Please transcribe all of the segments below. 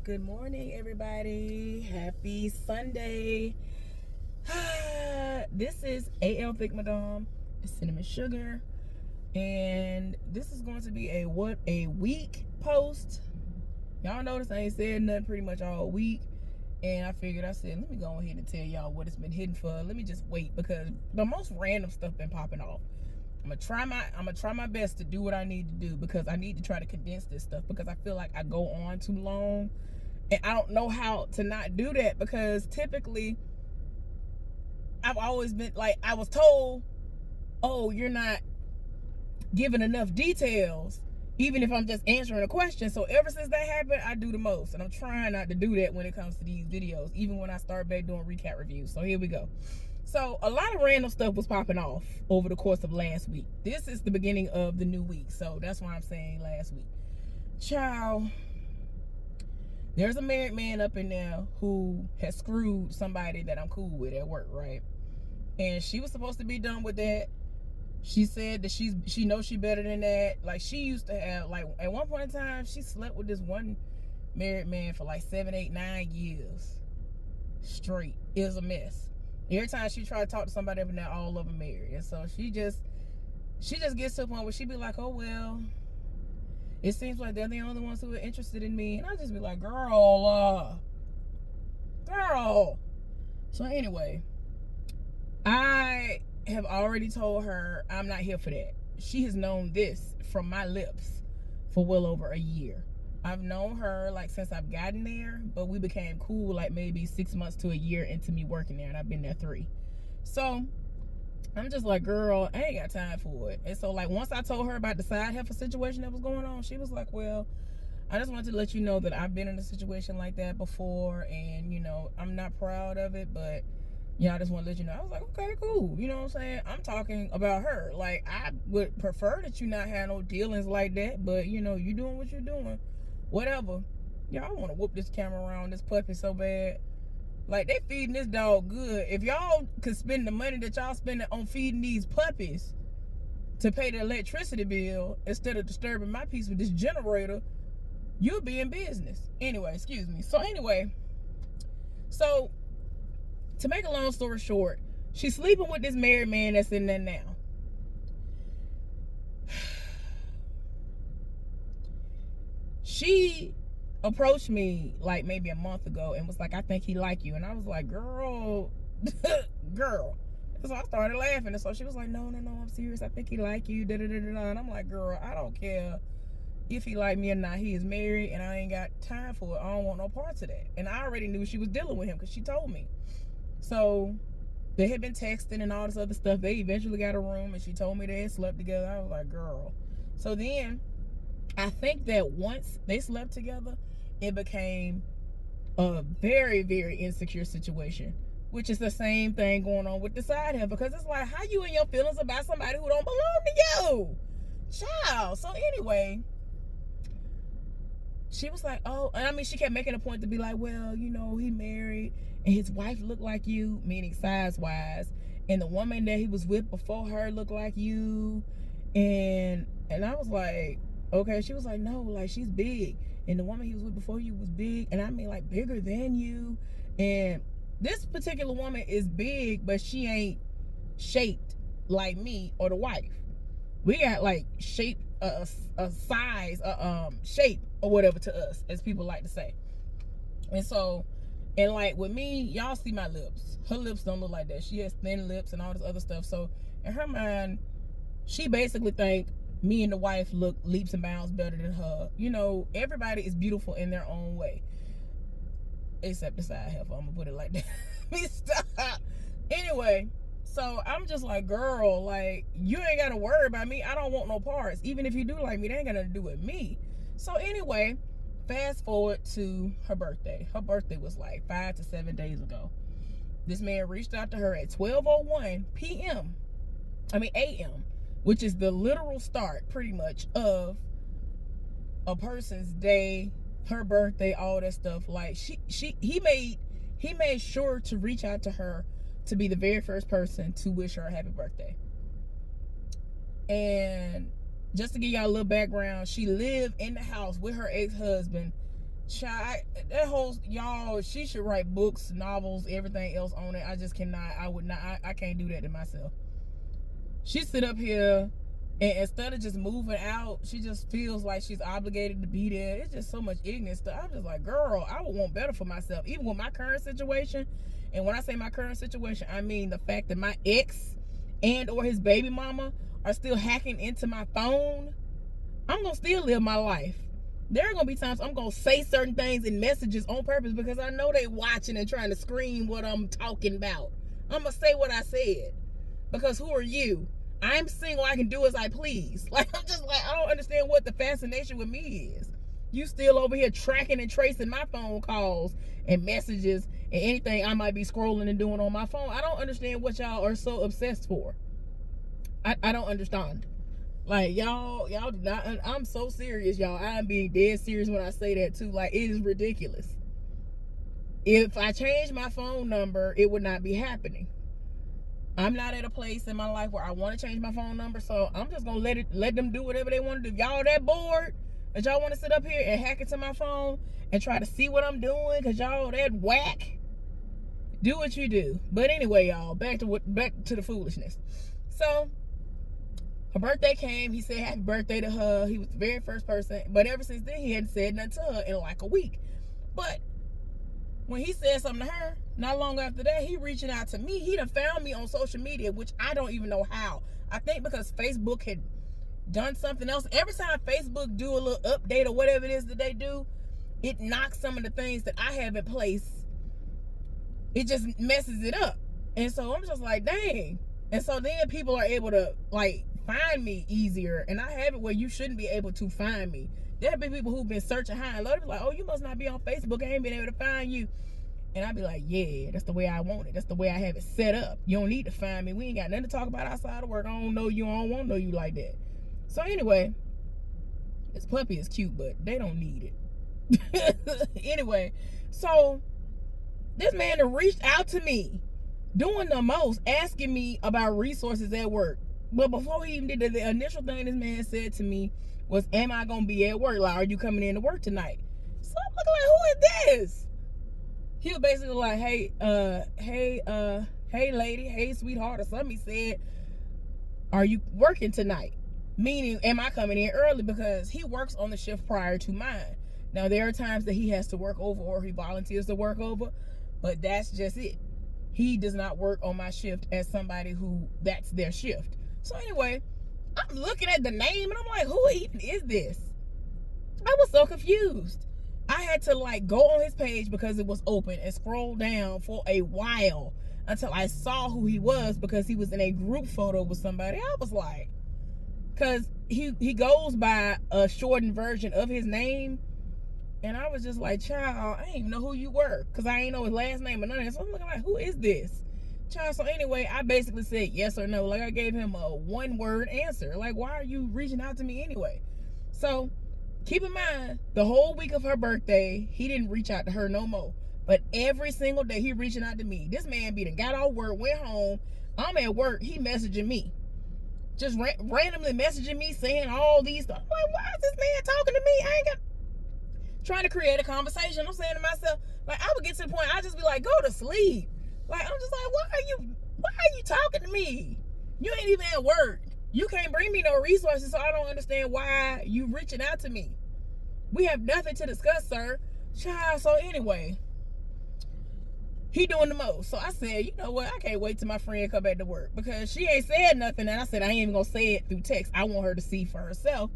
Good morning, everybody. Happy Sunday. This is AL Thick Madame, Cinnamon Sugar, and this is going to be a what a week post. Y'all notice I ain't said nothing pretty much all week, and I said, let me go ahead and tell y'all what it's been hitting for. Let me just wait because the most random stuff been popping off. I'm gonna try my best to do what I need to do because I need to try to condense this stuff because I feel like I go on too long. And I don't know how to not do that because typically I've always been like, I was told, oh, you're not giving enough details, even if I'm just answering a question. So ever since that happened, I do the most. And I'm trying not to do that when it comes to these videos, even when I start back doing recap reviews. So here we go. So a lot of random stuff was popping off over the course of last week. This is the beginning of the new week. So that's why I'm saying last week. Child. There's a married man up in there who has screwed somebody that I'm cool with at work, right? And she was supposed to be done with that. She said that she knows she better than that. Like, she used to have, like, at one point in time, she slept with this one married man for like 7, 8, 9 years straight. It was a mess. Every time she tried to talk to somebody up in there, all of them married. And so she just gets to a point where she be like, oh well, it seems like they're the only ones who are interested in me. And I just be like, girl. So anyway, I have already told her I'm not here for that. She has known this from my lips for well over a year. I've known her like since I've gotten there, but we became cool like maybe 6 months to a year into me working there, and I've been there 3. So I'm just like, girl, I ain't got time for it. And so like once I told her about the side heifer situation that was going on, she was like, well, I just wanted to let you know that I've been in a situation like that before, and I'm not proud of it, but I just want to let you know. I was like, okay, cool. You know what I'm saying? I'm talking about her. Like, I would prefer that you not have no dealings like that, but you doing what you're doing. Whatever. Y'all want to whoop this camera around this puppy so bad. Like, they feeding this dog good. If y'all could spend the money that y'all spending on feeding these puppies to pay the electricity bill instead of disturbing my peace with this generator, you'll be in business. Anyway, excuse me. So to make a long story short, she's sleeping with this married man that's in there now. She approached me like maybe a month ago and was like, I think he like you. And I was like, girl. So I started laughing. And so she was like, no, I'm serious. I think he like you. And I'm like, girl, I don't care if he like me or not. He is married and I ain't got time for it. I don't want no parts of that. And I already knew she was dealing with him because she told me. So they had been texting and all this other stuff. They eventually got a room and she told me they had slept together. I was like, girl. So then I think that once they slept together, it became a very, very insecure situation, which is the same thing going on with the side heifer, because it's like, how you in your feelings about somebody who don't belong to you, child? So anyway, she was like, oh, and I mean, she kept making a point to be like, well, he married and his wife looked like you, meaning size wise, and the woman that he was with before her looked like you, and I was like, okay. She was like, no, like, she's big, and the woman he was with before you was big, and I mean, like, bigger than you. And this particular woman is big, but she ain't shaped like me or the wife. We got like shape, a size, shape or whatever to us, as people like to say. And so, and like with me, y'all see my lips. Her lips don't look like that. She has thin lips and all this other stuff. So in her mind, she basically think me and the wife look leaps and bounds better than her. Everybody is beautiful in their own way, except the side heifer. I'm gonna put it like that. Me stop. Anyway, so I'm just like, girl, like, you ain't gotta worry about me. I don't want no parts. Even if you do like me, they ain't got nothing to do with me. So anyway, fast forward to her birthday. Her birthday was like 5 to 7 days ago. This man reached out to her at 12:01 p.m. a.m., which is the literal start, pretty much, of a person's day, her birthday, all that stuff. Like, he made sure to reach out to her to be the very first person to wish her a happy birthday. And just to give y'all a little background, she lived in the house with her ex-husband child, that whole, y'all, she should write books, novels, everything else on it. I just cannot, I would not, I can't do that to myself. She sit up here, and instead of just moving out, she just feels like she's obligated to be there. It's just so much ignorance stuff. I'm just like, girl, I would want better for myself. Even with my current situation, and when I say my current situation, I mean the fact that my ex and or his baby mama are still hacking into my phone. I'm going to still live my life. There are going to be times I'm going to say certain things in messages on purpose because I know they watching and trying to scream what I'm talking about. I'm going to say what I said. Because who are you? I'm single. I can do as I please. Like, I'm just like, I don't understand what the fascination with me is. You still over here tracking and tracing my phone calls and messages and anything I might be scrolling and doing on my phone. I don't understand what y'all are so obsessed for. I don't understand. Like, y'all do not, I'm so serious, y'all. I'm being dead serious when I say that too. Like, it is ridiculous. If I change my phone number, it would not be happening. I'm not at a place in my life where I want to change my phone number, so I'm just gonna let them do whatever they want to do. Y'all that bored that y'all want to sit up here and hack into my phone and try to see what I'm doing because y'all that whack? Do what you do. But anyway, y'all, back to the foolishness. So her birthday came. He said happy birthday to her. He was the very first person. But ever since then, he hadn't said nothing to her in like a week. But when he said something to her, not long after that, he reaching out to me. He done found me on social media, which I don't even know how. I think because Facebook had done something else. Every time Facebook do a little update or whatever it is that they do, it knocks some of the things that I have in place. It just messes it up. And so I'm just like, dang. And so then people are able to, like, find me easier, and I have it where you shouldn't be able to find me. There have been people who've been searching high and low. They're like, oh, you must not be on Facebook. I ain't been able to find you. And I'd be like, yeah, that's the way I want it. That's the way I have it set up. You don't need to find me. We ain't got nothing to talk about outside of work. I don't know you. I don't want to know you like that. So anyway, this puppy is cute, but they don't need it. Anyway, so this man reached out to me, doing the most, asking me about resources at work. But before he even did the initial thing this man said to me was, am I going to be at work? Like, are you coming in to work tonight? So I'm looking like, who is this? He was basically like, hey lady, hey sweetheart, or something. He said, are you working tonight? Meaning, am I coming in early? Because he works on the shift prior to mine. Now, there are times that he has to work over or he volunteers to work over, but that's just it. He does not work on my shift as somebody who that's their shift. So anyway, I'm looking at the name and I'm like, who even is this? I was so confused. I had to like go on his page because it was open and scroll down for a while until I saw who he was, because he was in a group photo with somebody. I was like, because he goes by a shortened version of his name. And I was just like, child, I didn't even know who you were, because I ain't know his last name or none of that. So I'm looking like, who is this? Child, so anyway, I basically said yes or no. Like, I gave him a one-word answer. Like, why are you reaching out to me anyway? So keep in mind, the whole week of her birthday, he didn't reach out to her no more. But every single day, he reaching out to me. This man got off work, went home. I'm at work. He messaging me. Just randomly messaging me, saying all these stuff. I'm like, why is this man talking to me? I ain't got... Trying to create a conversation. I'm saying to myself, like, I would get to the point, I just be like, go to sleep. Like, I'm just like, why are you talking to me? You ain't even at work. You can't bring me no resources, so I don't understand why you reaching out to me. We have nothing to discuss, sir. Child, so anyway, he doing the most. So I said, you know what? I can't wait till my friend come back to work, because she ain't said nothing. And I said, I ain't even gonna say it through text. I want her to see for herself.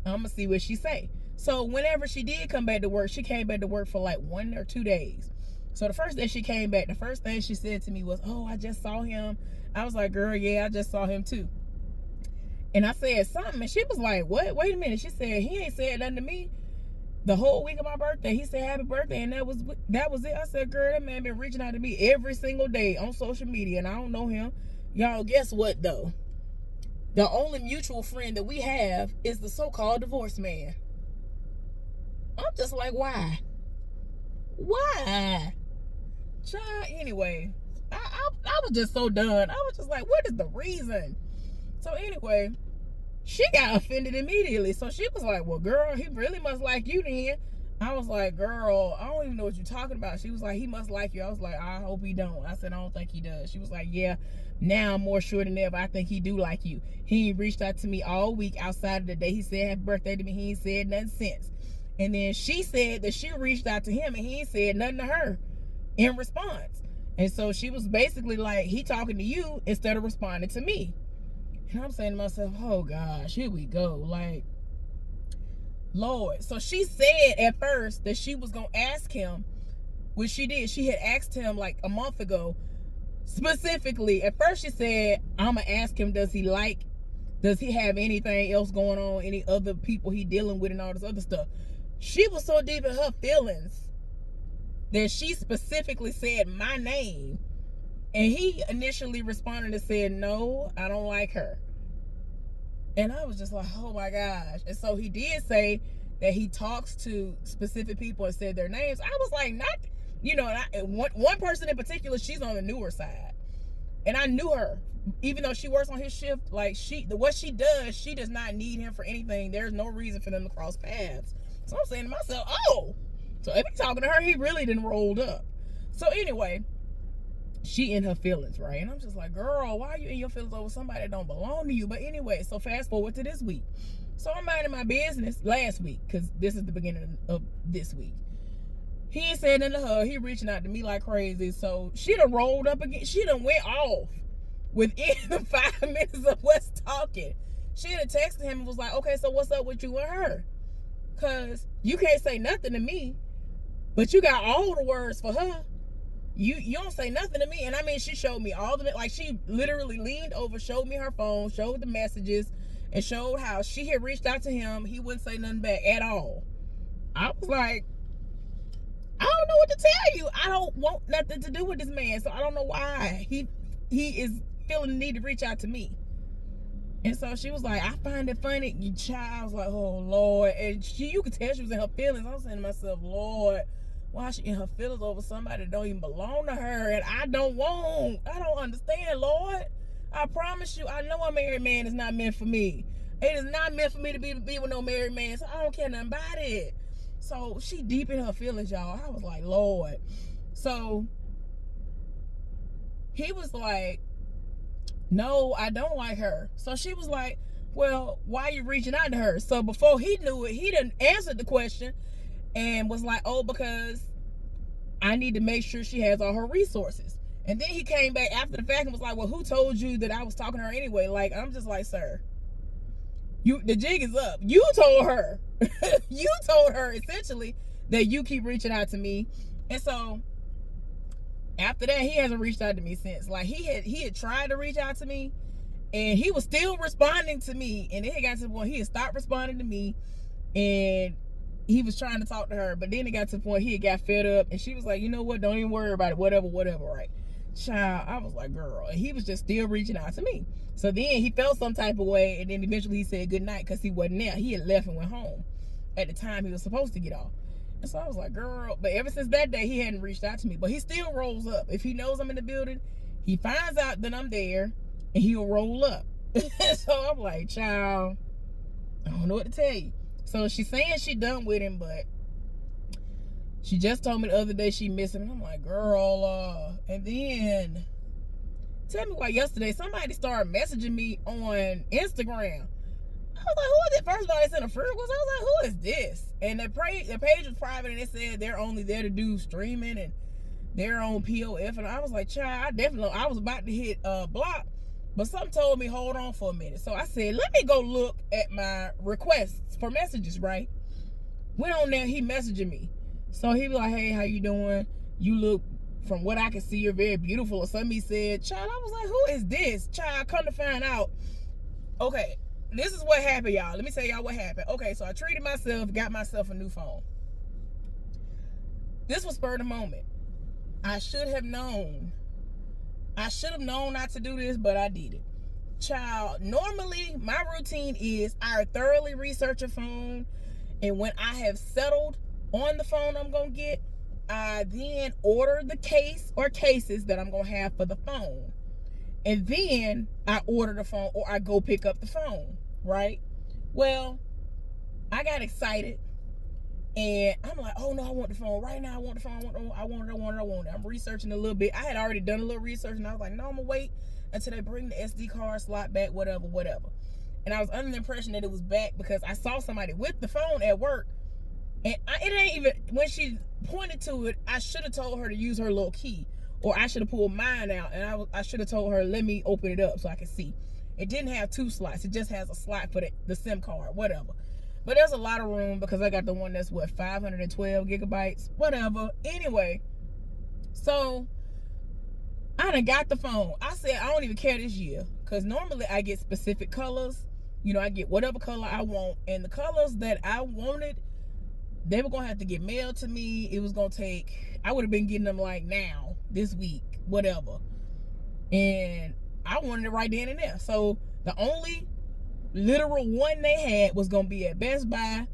I'm gonna see what she say. So whenever she did come back to work, she came back to work for like 1 or 2 days. So the first day she came back, the first thing she said to me was, oh, I just saw him. I was like, girl, yeah, I just saw him too. And I said something, and she was like, what? Wait a minute. She said, he ain't said nothing to me the whole week of my birthday. He said happy birthday, and that was it. I said, girl, that man been reaching out to me every single day on social media, and I don't know him. Y'all, guess what though? The only mutual friend that we have is the so-called divorced man. I'm just like, why? Why? Child, anyway, I was just so done. I was just like, what is the reason? So anyway, she got offended immediately. So she was like, well, girl, he really must like you then. I was like, girl, I don't even know what you're talking about. She was like, he must like you. I was like, I hope he don't. I said, I don't think he does. She was like, yeah, now I'm more sure than ever. I think he do like you. He reached out to me all week outside of the day he said happy birthday to me. He ain't said nothing since. And then she said that she reached out to him and he ain't said nothing to her in response. And so she was basically like, he talking to you instead of responding to me. And I'm saying to myself, oh gosh, here we go. Like, Lord. So she said at first that she was going to ask him, which she did. She had asked him like a month ago, specifically. At first she said, I'm going to ask him, does he have anything else going on, any other people he dealing with and all this other stuff. She was so deep in her feelings that she specifically said my name. And he initially responded and said, no, I don't like her. And I was just like, oh my gosh. And so he did say that he talks to specific people and said their names. I was like, not, you know, and one person in particular, she's on the newer side. And I knew her, even though she works on his shift, like what she does, she does not need him for anything. There's no reason for them to cross paths. So I'm saying to myself, oh, so if he's talking to her, he really didn't rolled up. So anyway, she in her feelings, right? And I'm just like, girl, why are you in your feelings over somebody that don't belong to you? But anyway, so fast forward to this week. So I'm minding my business last week, because this is the beginning of this week. He ain't said nothing to her. He reaching out to me like crazy. So she done rolled up again. She done went off within 5 minutes of us talking. She done texted him and was like, okay, so what's up with you and her? Because you can't say nothing to me, but you got all the words for her. You don't say nothing to me. And I mean, she showed me all the, like, she literally leaned over, showed me her phone, showed the messages, and showed how she had reached out to him. He wouldn't say nothing back at all. I was like, I don't know what to tell you. I don't want nothing to do with this man. So I don't know why he is feeling the need to reach out to me. And so she was like, I find it funny. Your child was like, oh Lord. And you could tell she was in her feelings. I was saying to myself, Lord, why is she in her feelings over somebody that don't even belong to her? And I don't understand, Lord. I promise you, I know a married man is not meant for me. It is not meant for me to be with no married man. So I don't care nothing about it. So she deep in her feelings, y'all. I was like, Lord. So he was like, no, I don't like her. So she was like, well, why are you reaching out to her? So before he knew it, he done answered the question and was like, oh, because I need to make sure she has all her resources. And then he came back after the fact and was like, well, who told you that I was talking to her anyway? Like, I'm just like, sir, the jig is up. You told her. You told her essentially that you keep reaching out to me. And so after that, he hasn't reached out to me since. Like, he had tried to reach out to me and he was still responding to me. And then he got to the point he had stopped responding to me and he was trying to talk to her. But then it got to the point he had got fed up and she was like, you know what? Don't even worry about it. Whatever, right? Child, I was like, girl. And he was just still reaching out to me. So then he felt some type of way. And then eventually he said goodnight because he wasn't there. He had left and went home at the time he was supposed to get off. And so I was like, girl. But ever since that day, he hadn't reached out to me. But he still rolls up. If he knows I'm in the building, he finds out that I'm there and he'll roll up. So I'm like, child, I don't know what to tell you. So she's saying she done with him, but she just told me the other day she missed him. And I'm like, girl, and then tell me why yesterday somebody started messaging me on Instagram. I was like, who is it? First of all, they sent a friend request. I was like, who is this? And the page was private and it said they're only there to do streaming and they're on POF. And I was like, child, I was about to hit block, but something told me hold on for a minute. So I said, let me go look at my requests for messages, right? Went on there, he messaging me. So he was like, hey, how you doing? You look, from what I can see, you're very beautiful. Or something he said. Child, I was like, who is this? Child, come to find out. Okay, this is what happened, y'all. Let me tell y'all what happened. Okay, so I treated myself, got myself a new phone. This was spur of the moment. I should have known not to do this, but I did it. Child, normally my routine is I thoroughly research a phone, and when I have settled on the phone I'm gonna get, I then order the case or cases that I'm gonna have for the phone. And then I order the phone or I go pick up the phone, right? Well, I got excited And I'm like, oh no, I want the phone right now. I want the phone. I want it. I'm researching a little bit. I had already done a little research, and I was like, no, I'm gonna wait until they bring the SD card slot back, whatever. And I was under the impression that it was back because I saw somebody with the phone at work, and it ain't even, when she pointed to it, I should have told her to use her little key, or I should have pulled mine out, and I should have told her, let me open it up so I can see. It didn't have 2 slots. It just has a slot for the SIM card, whatever. But there's a lot of room because I got the one that's, what, 512 gigabytes, whatever. Anyway, so I done got the phone. I said I don't even care this year because normally I get specific colors. You know, I get whatever color I want. And the colors that I wanted, they were going to have to get mailed to me. It was going to take, I would have been getting them like now, this week, whatever. And I wanted it right then and there. So the only literal one they had was going to be at Best Buy.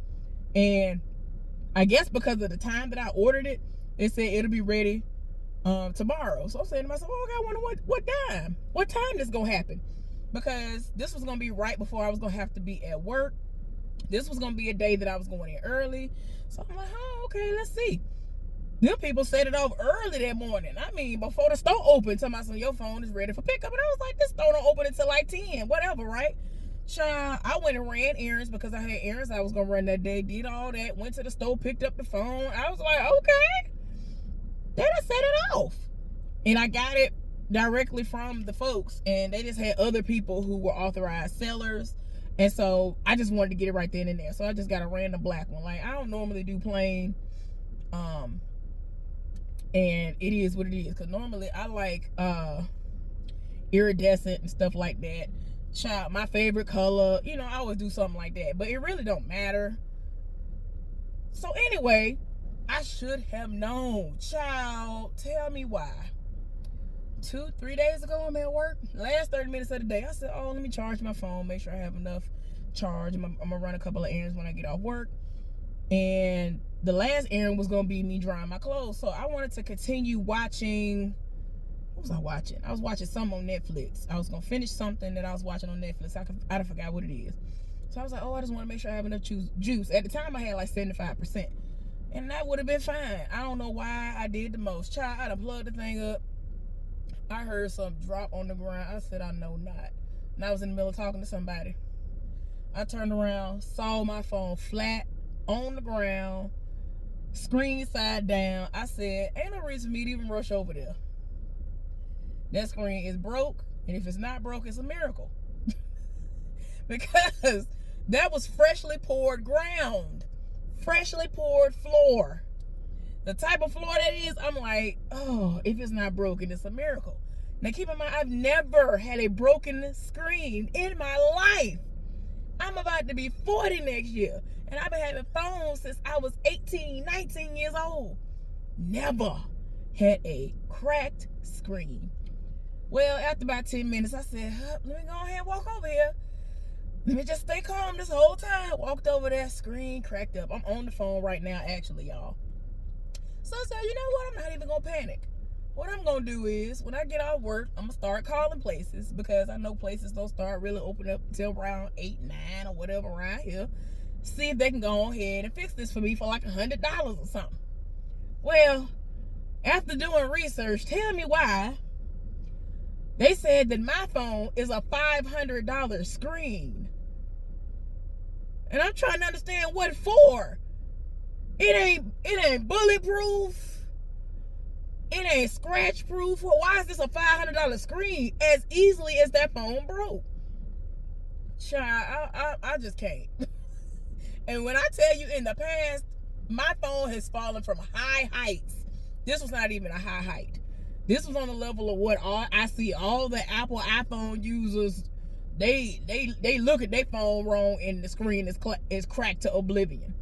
And I guess because of the time that I ordered it, they said it'll be ready tomorrow. So I'm saying to myself, oh, okay, I wonder what time this going to happen. Because this was going to be right before I was going to have to be at work. This was going to be a day that I was going in early. So I'm like, oh, okay, let's see. Them people set it off early that morning. I mean, before the store opened, tell myself, your phone is ready for pickup. And I was like, this store don't open until like 10, whatever, right? Child, I went and ran errands because I had errands I was going to run that day. Did all that. Went to the store, picked up the phone. I was like, okay. They done set it off. And I got it directly from the folks, and they just had other people who were authorized sellers, and so I just wanted to get it right then and there. So I just got a random black one. Like, I don't normally do plain, and it is what it is, because normally I like iridescent and stuff like that. Child, my favorite color, you know, I always do something like that, but it really don't matter. So anyway, I should have known. Child, tell me why. 2-3 days ago, I'm at work. Last 30 minutes of the day, I said, oh, let me charge my phone, make sure I have enough charge. I'm gonna run a couple of errands when I get off work. And the last errand was gonna be me drying my clothes. So I wanted to continue watching. What was I watching? I was watching something on Netflix. I was gonna finish something that I was watching on Netflix. I forgot what it is. So I was like, oh, I just want to make sure I have enough juice. At the time, I had like 75%. And that would have been fine. I don't know why I did the most. Child, I done plugged the thing up. I heard some drop on the ground. I said, I know not. And I was in the middle of talking to somebody. I turned around, saw my phone flat on the ground, screen side down. I said, ain't no reason for me to even rush over there. That screen is broke, and if it's not broke, it's a miracle. Because that was freshly poured ground, freshly poured floor. The type of floor that is, I'm like, oh, if it's not broken, it's a miracle. Now, keep in mind, I've never had a broken screen in my life. I'm about to be 40 next year, and I've been having phones since I was 18, 19 years old. Never had a cracked screen. Well, after about 10 minutes, I said, let me go ahead and walk over here. Let me just stay calm this whole time. Walked over there, screen cracked up. I'm on the phone right now, actually, y'all. So I said, you know what? I'm not even going to panic. What I'm going to do is, when I get off work, I'm going to start calling places, because I know places don't start really opening up until around 8, 9, or whatever around here. See if they can go ahead and fix this for me for like $100 or something. Well, after doing research, tell me why they said that my phone is a $500 screen. And I'm trying to understand what for. It ain't bulletproof. It ain't scratch proof. Why is this a $500 screen as easily as that phone broke? Child, I just can't. And when I tell you, in the past, my phone has fallen from high heights. This was not even a high height. This was on the level of what I see all the Apple iPhone users, they look at their phone wrong and the screen is cracked to oblivion.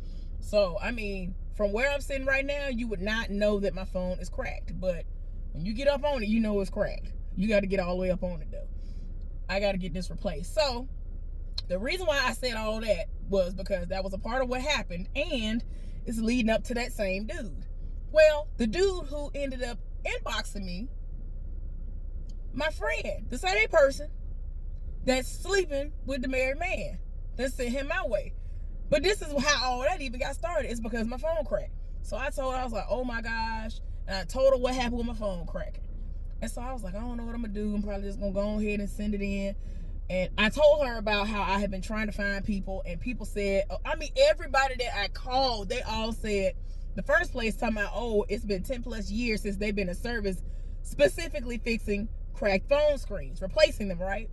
So, I mean, from where I'm sitting right now, you would not know that my phone is cracked. But when you get up on it, you know it's cracked. You got to get all the way up on it, though. I got to get this replaced. So, the reason why I said all that was because that was a part of what happened, and it's leading up to that same dude. Well, the dude who ended up inboxing me, my friend, the same person that's sleeping with the married man that sent him my way. But this is how all that even got started. It's because my phone cracked. So I told her, I was like, oh my gosh. And I told her what happened with my phone cracking. And so I was like, I don't know what I'm going to do. I'm probably just going to go ahead and send it in. And I told her about how I had been trying to find people. And people said, everybody that I called, they all said, the first place talking about, oh, it's been 10 plus years since they've been in service specifically fixing cracked phone screens, replacing them, right?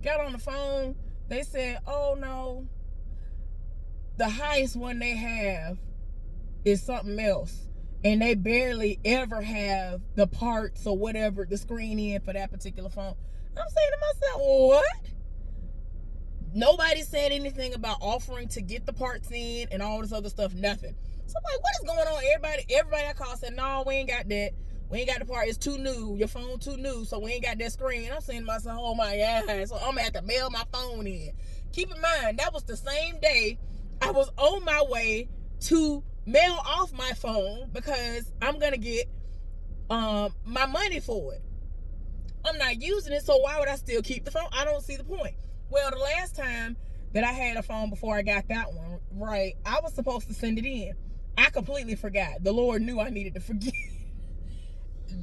Got on the phone. They said, oh no, the highest one they have is something else. And they barely ever have the parts or whatever, the screen in for that particular phone. I'm saying to myself, what? Nobody said anything about offering to get the parts in and all this other stuff, nothing. So I'm like, what is going on? Everybody I called said, no, we ain't got that. We ain't got the part. It's too new. Your phone too new, so we ain't got that screen. I'm saying to myself, oh my God. So I'm going to have to mail my phone in. Keep in mind, that was the same day I was on my way to mail off my phone because I'm going to get my money for it. I'm not using it, so why would I still keep the phone? I don't see the point. Well, the last time that I had a phone before I got that one, right, I was supposed to send it in. I completely forgot. The Lord knew I needed to forget.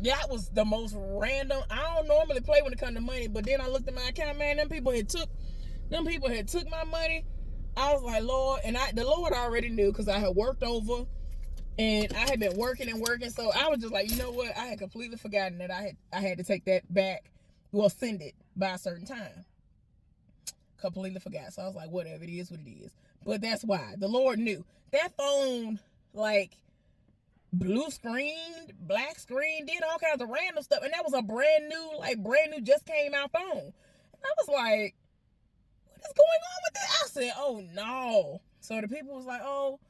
That was the most random. I don't normally play when it comes to money, but then I looked at my account, man, them people had took my money. I was like, Lord, and the Lord already knew because I had worked over and I had been working and working. So I was just like, you know what? I had completely forgotten that I had to take that back. Well, send it by a certain time. Completely forgot. So I was like, whatever, it is what it is. But that's why. The Lord knew. That phone, like, blue screen, black screen, did all kinds of random stuff. And that was a brand new, just came out phone. And I was like, what is going on with this? I said, oh no. So the people was like, oh,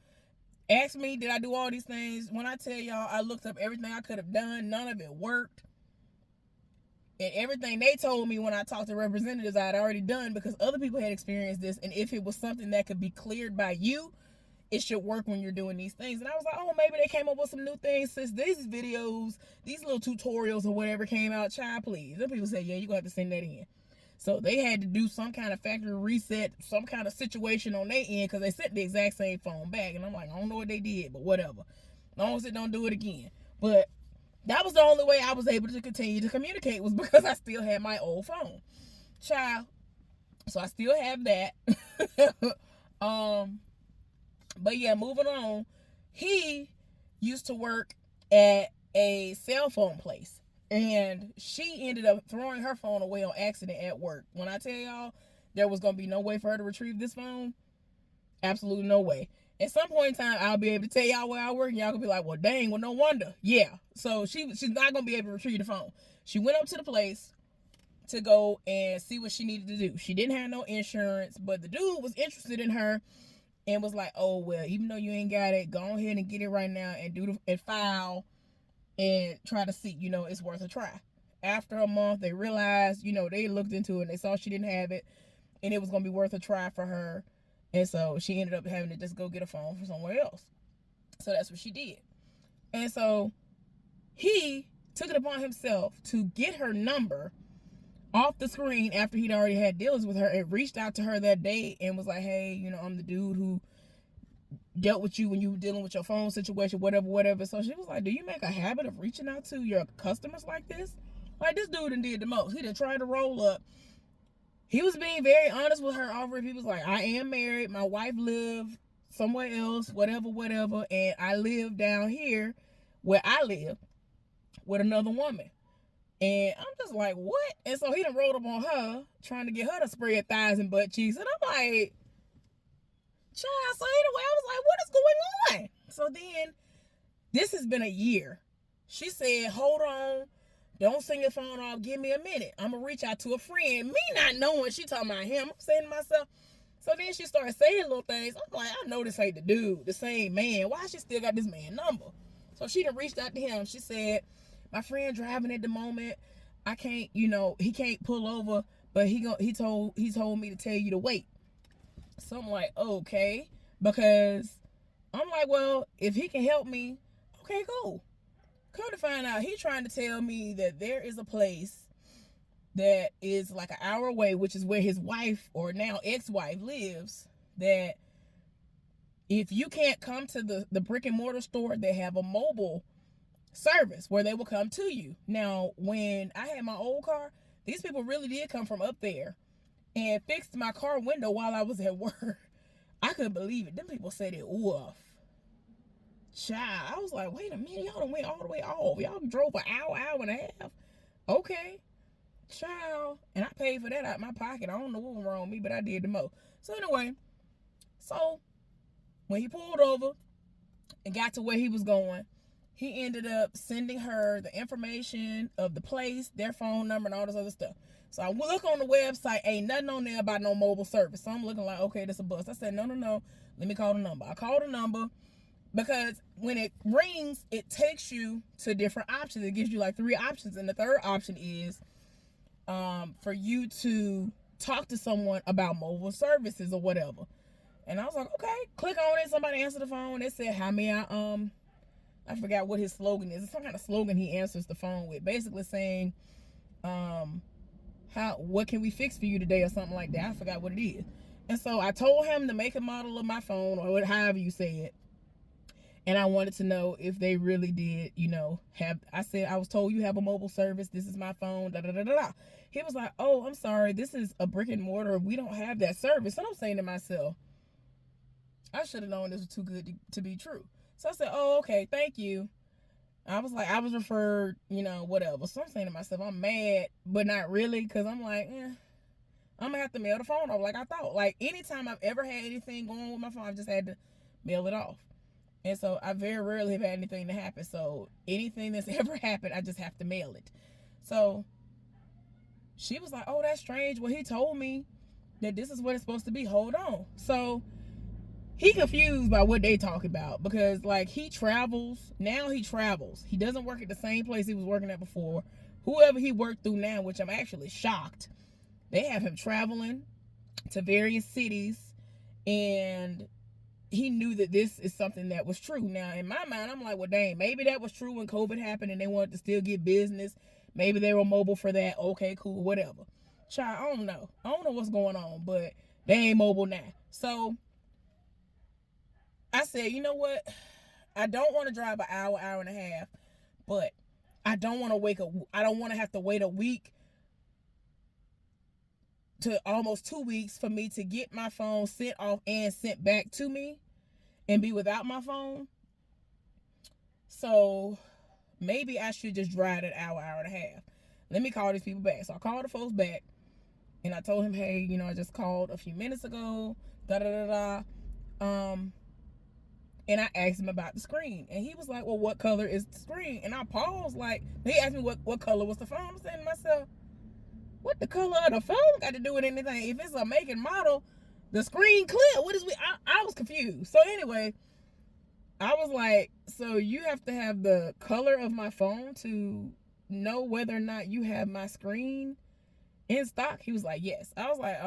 asked me, did I do all these things? When I tell y'all, I looked up everything I could have done. None of it worked. And everything they told me when I talked to representatives, I had already done because other people had experienced this. And if it was something that could be cleared by you, it should work when you're doing these things. And I was like, oh, maybe they came up with some new things since these videos, these little tutorials or whatever came out. Child, please. Then people said, yeah, you're going to have to send that in. So they had to do some kind of factory reset, some kind of situation on their end because they sent the exact same phone back. And I'm like, I don't know what they did, but whatever. As long as it don't do it again. But that was the only way I was able to continue to communicate was because I still had my old phone. Child. So I still have that. But yeah, moving on. He used to work at a cell phone place. And she ended up throwing her phone away on accident at work. When I tell y'all there was going to be no way for her to retrieve this phone, absolutely no way. At some point in time, I'll be able to tell y'all where I work, and y'all gonna be like, well, dang, well, no wonder. Yeah. So she's not gonna be able to retrieve the phone. She went up to the place to go and see what she needed to do. She didn't have no insurance, but the dude was interested in her and was like, oh, well, even though you ain't got it, go ahead and get it right now and file and try to see, it's worth a try. After a month, they realized, they looked into it and they saw she didn't have it and it was gonna be worth a try for her. And so she ended up having to just go get a phone from somewhere else. So that's what she did. And so he took it upon himself to get her number off the screen after he'd already had dealings with her and reached out to her that day and was like, hey, I'm the dude who dealt with you when you were dealing with your phone situation, whatever. So she was like, do you make a habit of reaching out to your customers like this? Like, this dude done did the most. He done tried to roll up. He was being very honest with her over it. He was like, I am married. My wife lived somewhere else, whatever. And I live down here where I live with another woman. And I'm just like, what? And so he done rolled up on her, trying to get her to spread thighs and butt cheeks. And I'm like, child, so anyway, I was like, what is going on? So then, this has been a year. She said, hold on. Don't sing your phone off. Give me a minute. I'm going to reach out to a friend. Me not knowing she talking about him. I'm saying to myself. So then she started saying little things. I'm like, I know this ain't the dude, the same man. Why she still got this man number? So she done reached out to him. She said, my friend driving at the moment. I can't, he can't pull over, but he told me to tell you to wait. So I'm like, okay. Because I'm like, well, if he can help me, okay, cool. Come to find out, he's trying to tell me that there is a place that is like an hour away, which is where his wife or now ex-wife lives, that If you can't come to the brick and mortar store, they have a mobile service where they will come to you. Now, when I had my old car, these people really did come from up there and fixed my car window while I was at work. I couldn't believe it. Them people said it woof. Child, I was like, wait a minute, y'all done went all the way off. Y'all drove an hour and a half. Okay. Child. And I paid for that out of my pocket. I don't know what was wrong with me, but I did the most. So anyway, when he pulled over and got to where he was going, he ended up sending her the information of the place, their phone number, and all this other stuff. So I look on the website, ain't nothing on there about no mobile service. So I'm looking like, okay, this a bust. I said, no, let me call the number. I called the number because when it rings, it takes you to different options. It gives you like 3 options, and the third option is for you to talk to someone about mobile services or whatever. And I was like, okay, click on it. Somebody answered the phone. They said, how may I forgot what his slogan is. It's some kind of slogan he answers the phone with, basically saying, what can we fix for you today or something like that. I forgot what it is. And so I told him the make and model of my phone, or however you say it. And I wanted to know if they really did, I said, I was told you have a mobile service. This is my phone, da da da da da. He was like, oh, I'm sorry. This is a brick and mortar. We don't have that service. And I'm saying to myself, I should have known this was too good to be true. So I said, oh, okay, thank you. I was like, I was referred, whatever. So I'm saying to myself, I'm mad, but not really, because I'm like, I'm going to have to mail the phone off like I thought. Like, anytime I've ever had anything going with my phone, I've just had to mail it off. And so I very rarely have had anything to happen. So anything that's ever happened, I just have to mail it. So she was like, oh, that's strange. Well, he told me that this is what it's supposed to be. Hold on. So he confused by what they talk about, because like he travels. He doesn't work at the same place he was working at before. Whoever he worked through now, which I'm actually shocked, they have him traveling to various cities, and he knew that this is something that was true. Now, in my mind, I'm like, well, dang, maybe that was true when COVID happened and they wanted to still get business. Maybe they were mobile for that. Okay, cool, whatever. Child, I don't know what's going on, but they ain't mobile now. So I said, you know what? I don't want to drive an hour and a half, but I don't want to have to wait a week to almost 2 weeks for me to get my phone sent off and sent back to me and be without my phone. So maybe I should just drive an hour and a half. Let me call these people back. So I called the folks back and I told him, hey, I just called a few minutes ago, da da da da. And I asked him about the screen. And he was like, well, what color is the screen? And I paused, like, he asked me what color was the phone. I'm saying to myself, what the color of the phone got to do with anything? If it's a make and model, the screen clear. I was confused. So anyway, I was like, so you have to have the color of my phone to know whether or not you have my screen in stock? He was like, yes. I was like,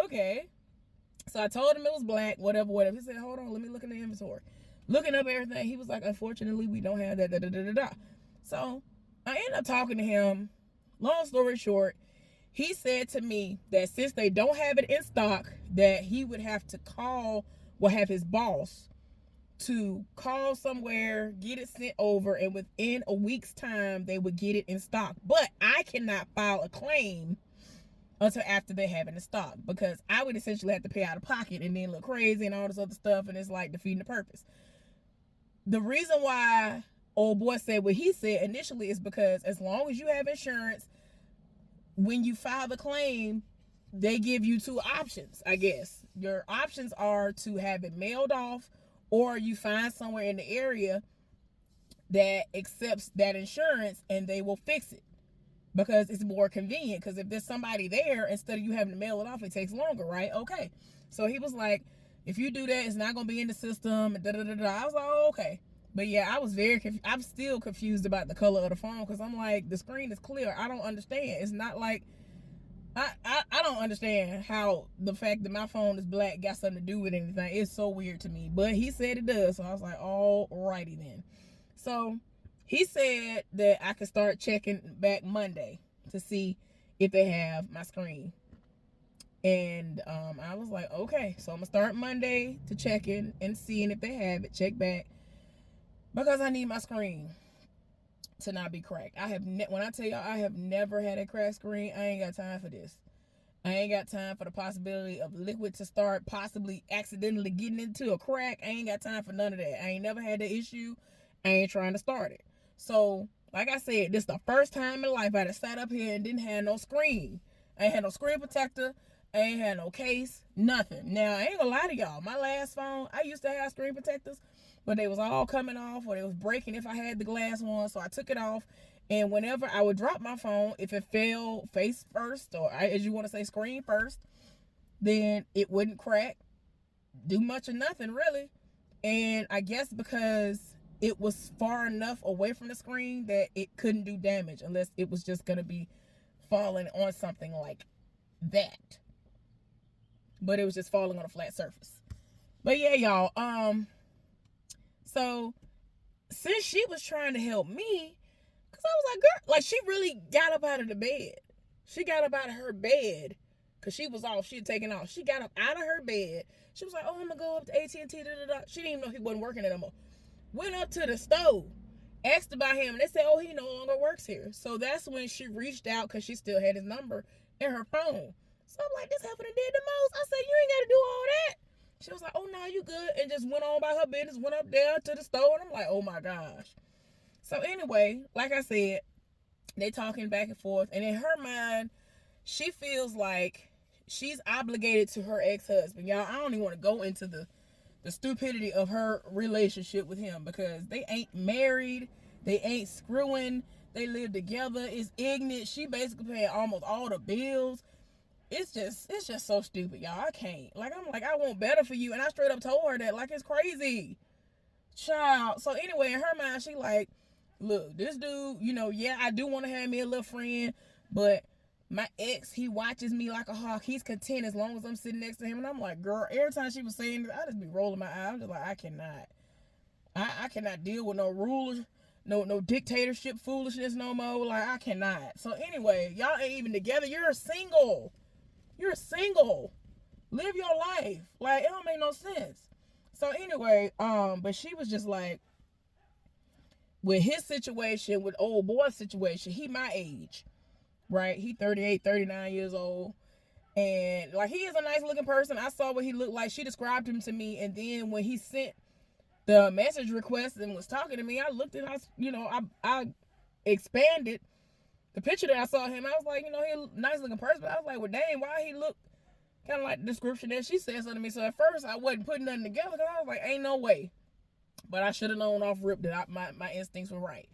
okay. So I told him it was black, whatever. He said, hold on, let me look in the inventory. Looking up everything, he was like, unfortunately, we don't have that, da da da da da. So I ended up talking to him. Long story short, he said to me that since they don't have it in stock, that he would have to have his boss to call somewhere, get it sent over, and within a week's time, they would get it in stock. But I cannot file a claim until after they have it in stock, because I would essentially have to pay out of pocket and then look crazy and all this other stuff, and it's like defeating the purpose. The reason why old boy said what he said initially is because as long as you have insurance, when you file the claim, they give you 2 options, I guess. Your options are to have it mailed off, or you find somewhere in the area that accepts that insurance and they will fix it, because it's more convenient. Because if there's somebody there, instead of you having to mail it off, it takes longer, right? Okay. So he was like, if you do that, it's not going to be in the system. Da, da, da, da. I was like, oh, okay. But yeah, I'm still confused about the color of the phone, because I'm like, the screen is clear. I don't understand. It's not like, I don't understand how the fact that my phone is black got something to do with anything. It's so weird to me. But he said it does. So I was like, alrighty then. So he said that I could start checking back Monday to see if they have my screen And I was like, okay, so I'm gonna start Monday to check in and seeing if they have it, check back, because I need my screen to not be cracked. When I tell y'all I have never had a cracked screen, I ain't got time for this. I ain't got time for the possibility of liquid to start possibly accidentally getting into a crack. I ain't got time for none of that. I ain't never had the issue. I ain't trying to start it. So, like I said, this is the first time in life I sat up here and didn't have no screen. I ain't had no screen protector. I ain't had no case. Nothing. Now, I ain't gonna lie to y'all. My last phone, I used to have screen protectors, but they was all coming off or they was breaking if I had the glass one. So I took it off. And whenever I would drop my phone, if it fell face first, or as you want to say, screen first, then it wouldn't crack, do much of nothing really. And I guess because it was far enough away from the screen that it couldn't do damage unless it was just going to be falling on something like that. But it was just falling on a flat surface. But yeah, y'all. So since she was trying to help me, I was like, girl, like she really got up out of the bed. She got up out of her bed because she was off. She had taken off. She got up out of her bed. She was like, oh, I'm going to go up to AT&T. She didn't even know he wasn't working there no more. Went up to the stove, asked about him, and they said, oh, he no longer works here. So that's when she reached out because she still had his number in her phone. So I'm like, this happened did the most. I said, you ain't got to do all that. She was like, oh, no, you good. And just went on by her business, went up there to the stove. And I'm like, oh, my gosh. So anyway, like I said, they talking back and forth. And in her mind, she feels like she's obligated to her ex-husband. Y'all, I don't even want to go into the stupidity of her relationship with him because they ain't married. They ain't screwing. They live together. It's ignorant. She basically paying almost all the bills. It's just so stupid, y'all. I can't. I'm like, I want better for you. And I straight up told her that. Like, it's crazy. Child. So anyway, in her mind, she like, look, this dude, yeah, I do want to have me a little friend, but my ex, he watches me like a hawk. He's content as long as I'm sitting next to him. And I'm like, girl, every time she was saying this, I just be rolling my eyes. I'm just like, I cannot. I cannot deal with no rulers, no dictatorship foolishness no more. Like, I cannot. So anyway, y'all ain't even together. You're single. Live your life. Like, it don't make no sense. So anyway, but she was just like, with his situation, with old boy's situation, he my age, right? He 38, 39 years old. And like, he is a nice looking person. I saw what he looked like. She described him to me. And then when he sent the message request and was talking to me, I looked at, I expanded the picture that I saw him. I was like, he's a nice looking person. But I was like, well, dang, why he look kind of like the description that she said something to me. So at first I wasn't putting nothing together because I was like, ain't no way. But I should have known off rip that my instincts were right.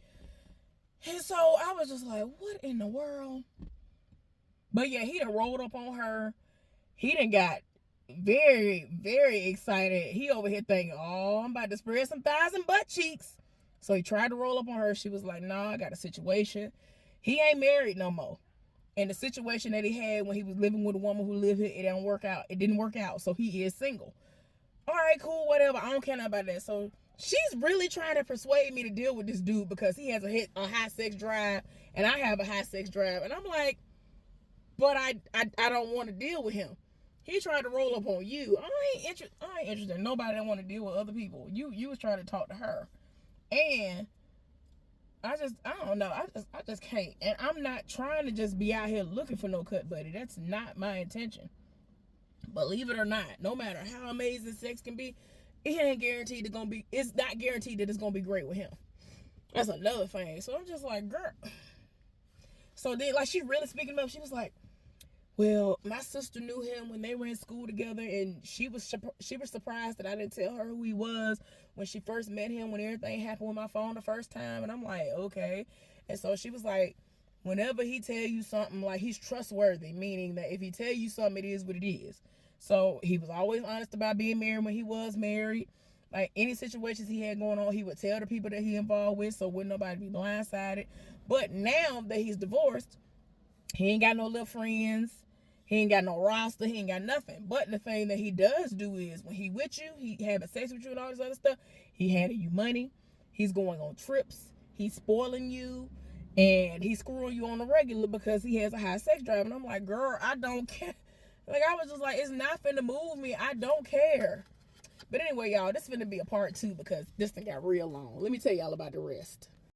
And so I was just like, what in the world? But yeah, he done rolled up on her. He done got very, very excited. He over here thinking, oh, I'm about to spread some thighs and butt cheeks. So he tried to roll up on her. She was like, nah, I got a situation. He ain't married no more. And the situation that he had when he was living with a woman who lived here, it didn't work out. It didn't work out. So he is single. All right, cool, whatever. I don't care nothing about that. So she's really trying to persuade me to deal with this dude because he has a high sex drive and I have a high sex drive. And I'm like, but I don't want to deal with him. He tried to roll up on you. I ain't interested in nobody that want to deal with other people. You was trying to talk to her. And I don't know. I just can't. And I'm not trying to just be out here looking for no cut buddy. That's not my intention. Believe it or not, no matter how amazing sex can be, it ain't guaranteed it's not guaranteed that it's gonna be great with him. That's another thing. So I'm just like, girl. So then, like, she really speaking up. She was like, well, my sister knew him when they were in school together, and she was surprised that I didn't tell her who he was when she first met him, when everything happened with my phone the first time. And I'm like, okay. And so she was like, whenever he tell you something, like, he's trustworthy, meaning that if he tell you something, it is what it is. So he was always honest about being married when he was married. Like, any situations he had going on, he would tell the people that he involved with, so wouldn't nobody be blindsided. But now that he's divorced, he ain't got no little friends. He ain't got no roster. He ain't got nothing. But the thing that he does do is when he with you, he having sex with you and all this other stuff, he handing you money. He's going on trips. He's spoiling you. And he's screwing you on the regular because he has a high sex drive. And I'm like, girl, I don't care. Like, I was just like, it's not finna move me. I don't care. But anyway, y'all, this is finna be a part 2 because this thing got real long. Let me tell y'all about the rest.